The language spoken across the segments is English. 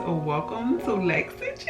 So welcome to Lexington.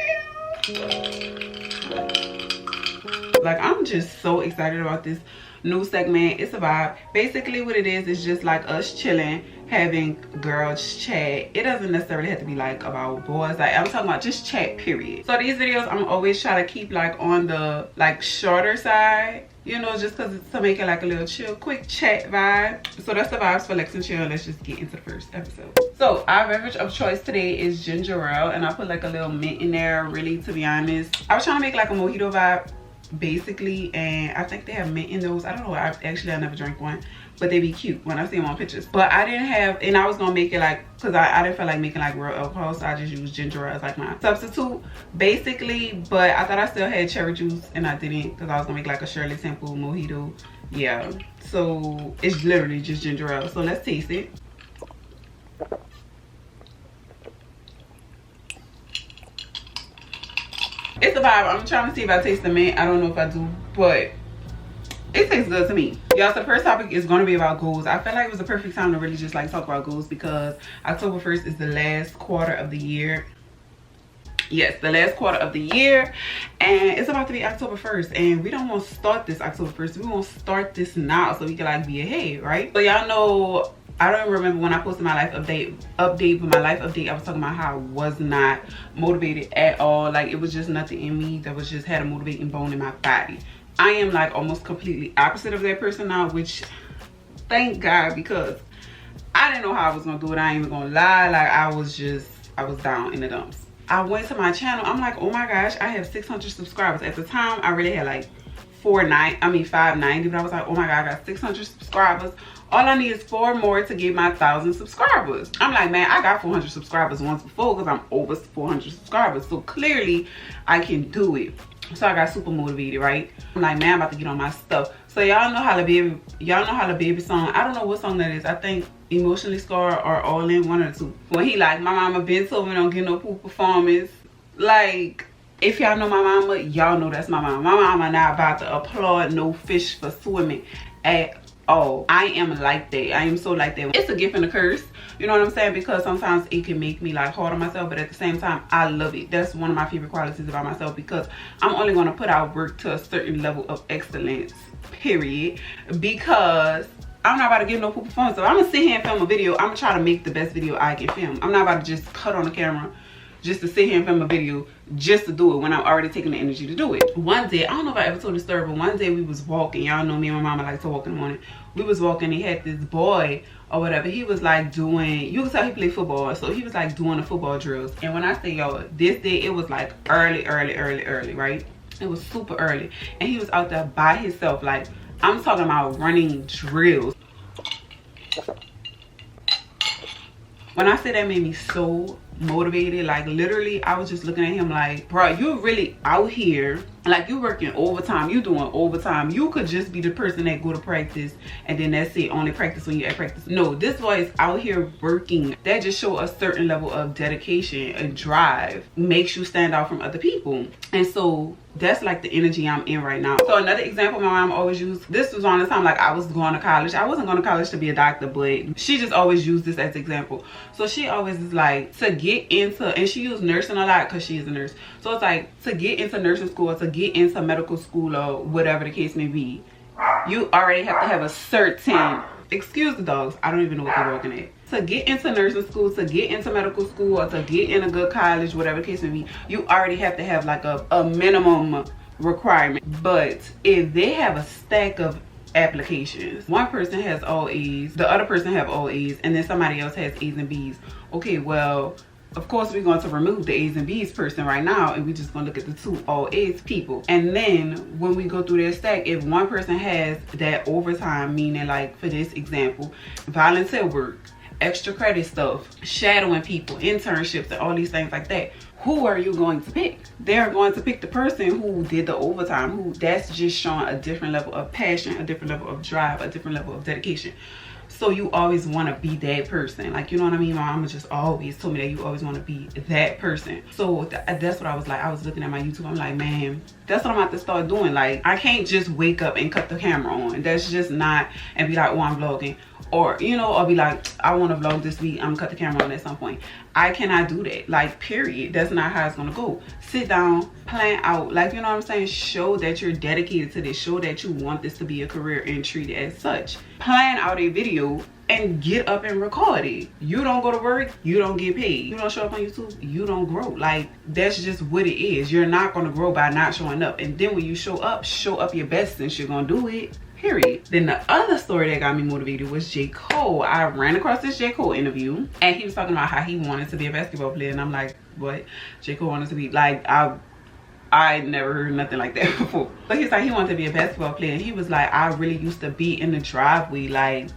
Like, I'm just so excited about this new segment. It's a vibe. Basically what it is just like us chilling, having girls chat. It doesn't necessarily have to be like about boys. Like, I'm talking about just chat, period. So these videos I'm always try to keep like on the like shorter side, you know, just because it's to make it like a little chill, quick chat vibe. So that's the vibes for Lex and Chill. Let's just get into the first episode. So our beverage of choice today is ginger ale, and I put like a little mint in there. Really, to be honest, I was trying to make like a mojito vibe basically, and I think they have mint in those. I don't know, I never drank one, but they be cute when I see them on pictures. But I didn't have, and I was gonna make it like, because I didn't feel like making like real alcohol, so I just used ginger ale as like my substitute basically. But I thought I still had cherry juice, and I didn't, because I was gonna make like a Shirley Temple mojito. Yeah, so it's literally just ginger ale. So let's taste it. It's a vibe. I'm trying to see if I taste the mint. I don't know if I do, but it tastes good to me. Y'all, so the first topic is going to be about goals. I felt like it was the perfect time to really just like talk about goals, because October 1st is the last quarter of the year. Yes, the last quarter of the year, and it's about to be October 1st, and we don't want to start this October 1st. We want to start this now so we can like be ahead, right? So y'all know, I don't remember when I posted my life update, but my life update, I was talking about how I was not motivated at all. Like, it was just nothing in me that was just had a motivating bone in my body. I am like almost completely opposite of that person now, which thank God, because I didn't know how I was gonna do it. I ain't even gonna lie. Like, I was down in the dumps. I went to my channel. I'm like, oh my gosh, I have 600 subscribers. At the time, I really had like 590, but I was like, oh my God, I got 600 subscribers. All I need is 4 more to get my 1,000 subscribers. I'm like, man, I got 400 subscribers once before, because I'm over 400 subscribers. So clearly I can do it. So I got super motivated, right? I'm like, man, I'm about to get on my stuff. So y'all know how the baby song, I don't know what song that is. I think Emotionally Scarred or All In, one of the two. When he like, my mama been told me don't get no poop performance. Like, if y'all know my mama, y'all know that's my mama. My mama not about to applaud no fish for swimming at all. I am like that. I am so like that. It's a gift and a curse, you know what I'm saying? Because sometimes it can make me like hard on myself, but at the same time, I love it. That's one of my favorite qualities about myself, because I'm only going to put out work to a certain level of excellence, period. Because I'm not about to give no poop performance. So I'm gonna sit here and film a video. I'm gonna try to make the best video I can film. I'm not about to just cut on the camera just to sit here and film a video just to do it when I'm already taking the energy to do it. One day, I don't know if I ever told this story, but one day we was walking. Y'all know me and my mama like to walk in the morning. We was walking, he had this boy or whatever. He was like doing, you can tell he played football, so he was like doing the football drills. And when I say y'all, this day it was like early, right? It was super early. And he was out there by himself. Like, I'm talking about running drills. When I say that made me so motivated, like literally I was just looking at him like, bro, you're really out here, like you working overtime, you doing overtime. You could just be the person that go to practice and then that's it, only practice when you're at practice. No, this boy is out here working. That just show a certain level of dedication and drive, makes you stand out from other people. And so that's like the energy I'm in right now. So another example my mom always used, this was on the time like I was going to college. I wasn't going to college to be a doctor, but she just always used this as an example. So she always is like, to get into, and she used nursing a lot because she is a nurse. So it's like, to get into nursing school or to get into medical school or whatever the case may be, you already have to have a certain, excuse the dogs, I don't even know what they're working at. To get into nursing school, to get into medical school, or to get in a good college, whatever the case may be, you already have to have like a minimum requirement. But if they have a stack of applications, one person has all A's, the other person have all A's, and then somebody else has A's and B's. Okay, well, of course we're going to remove the A's and B's person right now, and we're just going to look at the 2 all A's people. And then when we go through their stack, if one person has that overtime, meaning like for this example, volunteer work, extra credit stuff, shadowing people, internships, and all these things like that, who are you going to pick? They're going to pick the person who did the overtime, who that's just showing a different level of passion, a different level of drive, a different level of dedication. So you always want to be that person. Like, you know what I mean? My mama just always told me that you always want to be that person. So that's what I was like. I was looking at my YouTube. I'm like, man, that's what I'm about to start doing. Like, I can't just wake up and cut the camera on. That's just not, and be like, oh, I'm vlogging. or you know, or be like, I want to vlog this week, I'm gonna cut the camera on at some point. I cannot do that, like, period. That's not how it's gonna go. Sit down, plan out, like, you know what I'm saying, show that you're dedicated to this, show that you want this to be a career and treat it as such. Plan out a video and get up and record it. You don't go to work, you don't get paid. You don't show up on YouTube, you don't grow. Like, that's just what it is. You're not gonna grow by not showing up. And then when you show up your best since you're gonna do it, period. Then the other story that got me motivated was J. Cole. I ran across this J. Cole interview and he was talking about how he wanted to be a basketball player, and I'm like, what? J. Cole wanted to be, like, I never heard nothing like that before. But he's like, he wanted to be a basketball player, and he was like, I really used to be in the driveway, like,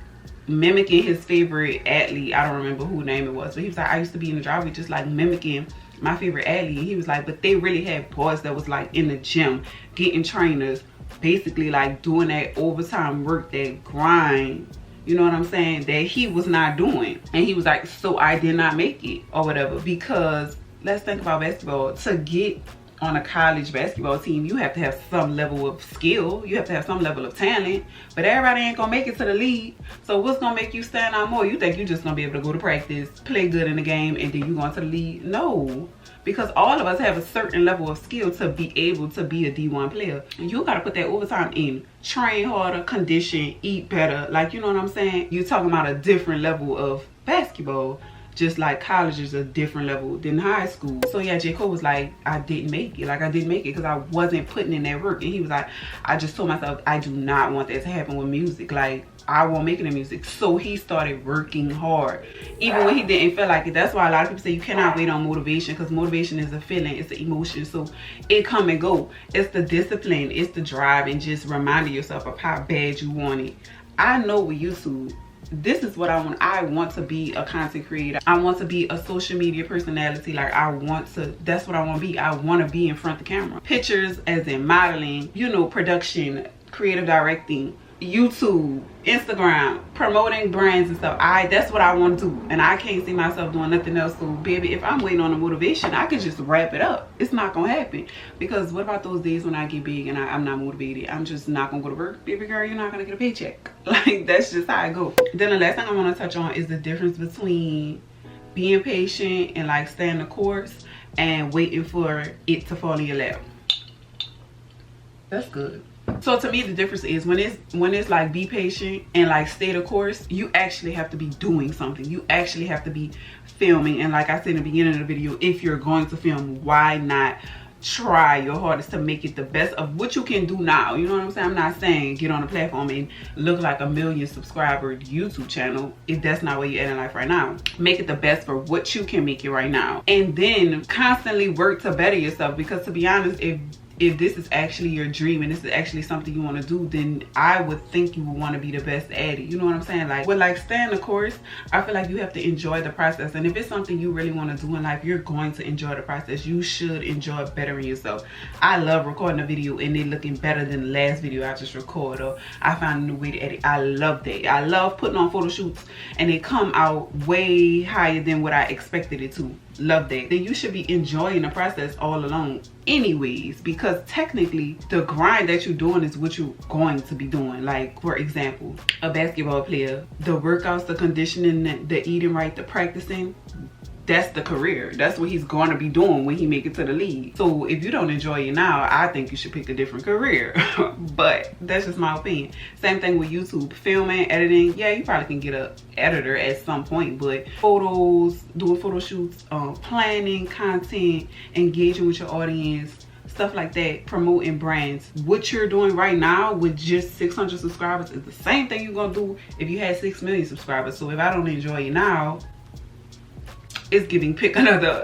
mimicking his favorite athlete. I don't remember who name it was, but he was like, I used to be in the driveway just like mimicking my favorite athlete. And he was like, but they really had boys that was like in the gym getting trainers, basically like doing that overtime work, that grind, you know what I'm saying, that he was not doing. And he was like, so I did not make it or whatever. Because let's think about basketball. To get on a college basketball team, you have to have some level of skill, you have to have some level of talent, but everybody ain't gonna make it to the league. So what's gonna make you stand out more? You think you're just gonna be able to go to practice, play good in the game, and then you going to the league? No, because all of us have a certain level of skill to be able to be a D1 player. And you gotta put that overtime in, train harder, condition, eat better, like, you know what I'm saying? You're talking about a different level of basketball. Just like college is a different level than high school. So yeah, J. Cole was like, I didn't make it. Like, I didn't make it because I wasn't putting in that work. And he was like, I just told myself, I do not want that to happen with music. Like, I won't make it in music. So he started working hard, even when he didn't feel like it. That's why a lot of people say you cannot wait on motivation, because motivation is a feeling, it's an emotion. So it come and go. It's the discipline, it's the drive, and just reminding yourself of how bad you want it. I know with YouTube, this is what I want. I want to be a content creator. I want to be a social media personality. Like, I want to, that's what I want to be. I want to be in front of the camera. Pictures as in modeling, you know, production, creative directing, YouTube, Instagram, promoting brands and stuff. That's what I want to do, and I can't see myself doing nothing else. So baby, if I'm waiting on the motivation, I could just wrap it up. It's not gonna happen, because what about those days when I get big and I'm not motivated? I'm just not gonna go to work. Baby girl, you're not gonna get a paycheck. Like, that's just how I go. Then the last thing I want to touch on is the difference between being patient and like staying the course and waiting for it to fall in your lap. That's good. So to me, the difference is when it's like be patient and like stay the course, you actually have to be doing something. You actually have to be filming. And like I said in the beginning of the video, if you're going to film, why not try your hardest to make it the best of what you can do now? You know what I'm saying? I'm not saying get on a platform and look like a 1 million subscriber YouTube channel if that's not where you're at in life right now. Make it the best for what you can make it right now, and then constantly work to better yourself. Because to be honest, if this is actually your dream and this is actually something you want to do, then I would think you would want to be the best at it. You know what I'm saying? Like, with like staying the course, I feel like you have to enjoy the process. And if it's something you really want to do in life, you're going to enjoy the process. You should enjoy bettering yourself. I love recording a video and it looking better than the last video I just recorded, or I found a new way to edit. I love that. I love putting on photo shoots and they come out way higher than what I expected it to. Love that. Then you should be enjoying the process all along anyways, because technically the grind that you're doing is what you're going to be doing. Like, for example, a basketball player, the workouts, the conditioning, the eating right, the practicing, that's the career. That's what he's going to be doing when he make it to the league. So if you don't enjoy it now, I think you should pick a different career. But that's just my opinion. Same thing with YouTube, filming, editing. Yeah, you probably can get an editor at some point, but photos, doing photo shoots, planning content, engaging with your audience, stuff like that, promoting brands. What you're doing right now with just 600 subscribers is the same thing you're gonna do if you had 6 million subscribers. So if I don't enjoy it now, it's giving pick another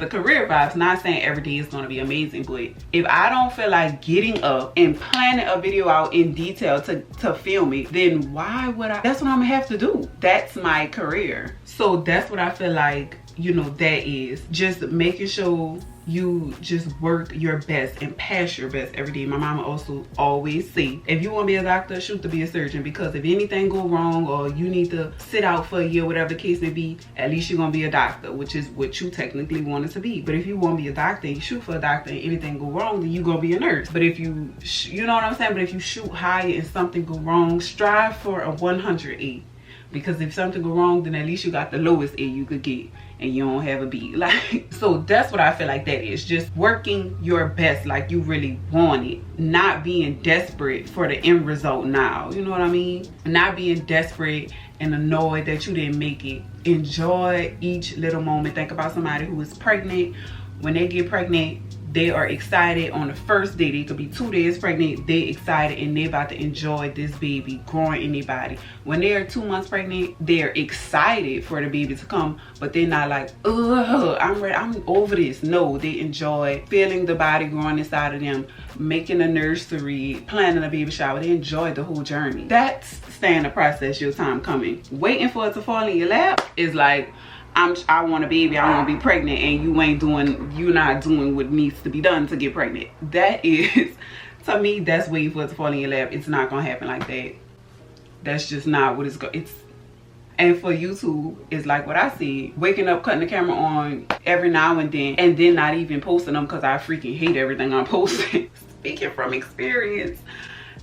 career vibes. Not saying every day is going to be amazing, but if I don't feel like getting up and planning a video out in detail to film it, then why would I? That's what I'm gonna have to do. That's my career. So that's what I feel like, you know, that is just making sure you just work your best and pass your best every day. My mama also always say, if you want to be a doctor, shoot to be a surgeon, because if anything go wrong or you need to sit out for a year, whatever the case may be, at least you're gonna be a doctor, which is what you technically wanted to be. But if you want to be a doctor and you shoot for a doctor and anything go wrong, then you're gonna be a nurse. But if you know what I'm saying, but if you shoot higher and something go wrong, strive for a 108. because if something go wrong, then at least you got the lowest A you could get and you don't have a B. Like, so that's what I feel like that is. Just working your best like you really want it, not being desperate for the end result now. You know what I mean? Not being desperate and annoyed that you didn't make it. Enjoy each little moment. Think about somebody who is pregnant. When they get pregnant, they are excited on the first day. They could be 2 days pregnant. They excited and they about to enjoy this baby growing in their body. When they are 2 months pregnant, they're excited for the baby to come, but they're not like, ugh, I'm ready, I'm over this. No, they enjoy feeling the body growing inside of them, making a nursery, planning a baby shower. They enjoy the whole journey. That's staying the process, your time coming. Waiting for it to fall in your lap is like, I want a baby, I want to be pregnant, and you're not doing what needs to be done to get pregnant. That is, to me, that's waiting for it to fall in your lap. It's not gonna happen like that. That's just not what it's and for YouTube, it's like what I said, waking up, cutting the camera on every now and then not even posting them because I freaking hate everything I'm posting. Speaking from experience.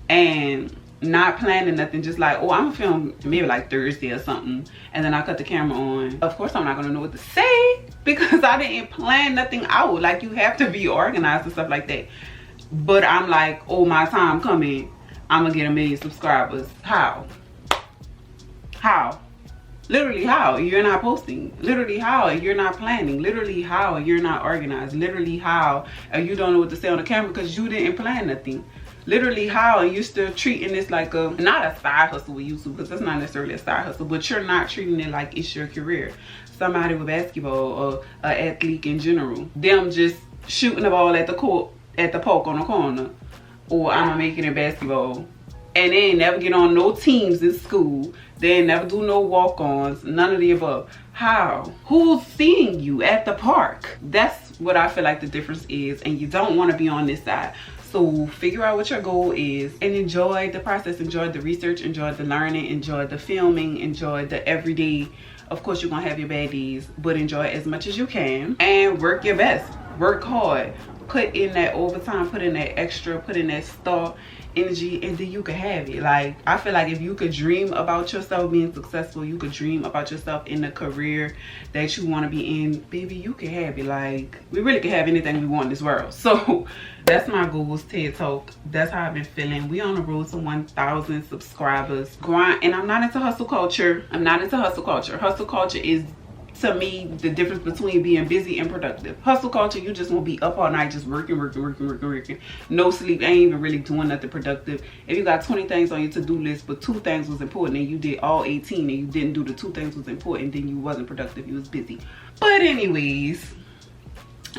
And not planning nothing, just like, oh, I'm gonna film maybe like Thursday or something, and then I cut the camera on. Of course I'm not gonna know what to say because I didn't plan nothing out. Like, you have to be organized and stuff like that. But I'm like, oh, my time coming, I'm gonna get 1 million subscribers. How? Literally how? You're not posting. Literally how? You're not planning. Literally how? You're not organized. Literally how? And you don't know what to say on the camera because you didn't plan nothing. Literally how? And you're still treating this like a, not a side hustle with YouTube, because that's not necessarily a side hustle, but you're not treating it like it's your career. Somebody with basketball or an athlete in general, them just shooting the ball at the court, at the poke on the corner, or I'm making it basketball, and they ain't never get on no teams in school. They ain't never do no walk-ons, none of the above. How? Who's seeing you at the park? That's what I feel like the difference is, and you don't want to be on this side. So figure out what your goal is and enjoy the process, enjoy the research, enjoy the learning, enjoy the filming, enjoy the everyday. Of course, you're gonna have your bad days, but enjoy as much as you can and work your best, work hard, put in that overtime, put in that extra, put in that star energy, and then you can have it. Like, I feel like if you could dream about yourself being successful, you could dream about yourself in the career that you want to be in, baby, you can have it. Like, we really can have anything we want in this world. So that's my goals, TED Talk. That's how I've been feeling. We on the road to 1,000 subscribers. Grind. And I'm not into hustle culture. I'm not into hustle culture. Hustle culture is, to me, the difference between being busy and productive. Hustle culture, you just won't be up all night just working. No sleep, ain't even really doing nothing productive. If you got 20 things on your to-do list, but 2 things was important and you did all 18 and you didn't do the 2 things was important, then you wasn't productive, you was busy. But anyways,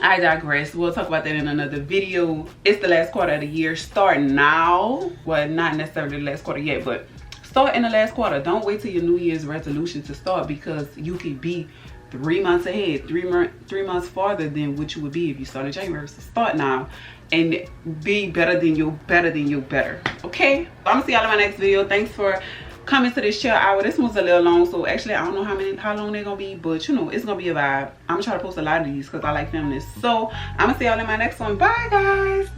I digress. We'll talk about that in another video. It's the last quarter of the year. Start now. Well, not necessarily the last quarter yet, but start in the last quarter. Don't wait till your New Year's resolution to start, because you could be 3 months ahead, 3 months farther than what you would be if you started January. So start now and be better than your better. Okay? I'm gonna see y'all in my next video. Thanks for coming to this chill hour. This one's a little long, so actually I don't know how long they're gonna be, but you know, it's gonna be a vibe. I'm gonna try to post a lot of these because I like filming this. So I'm gonna see y'all in my next one. Bye guys.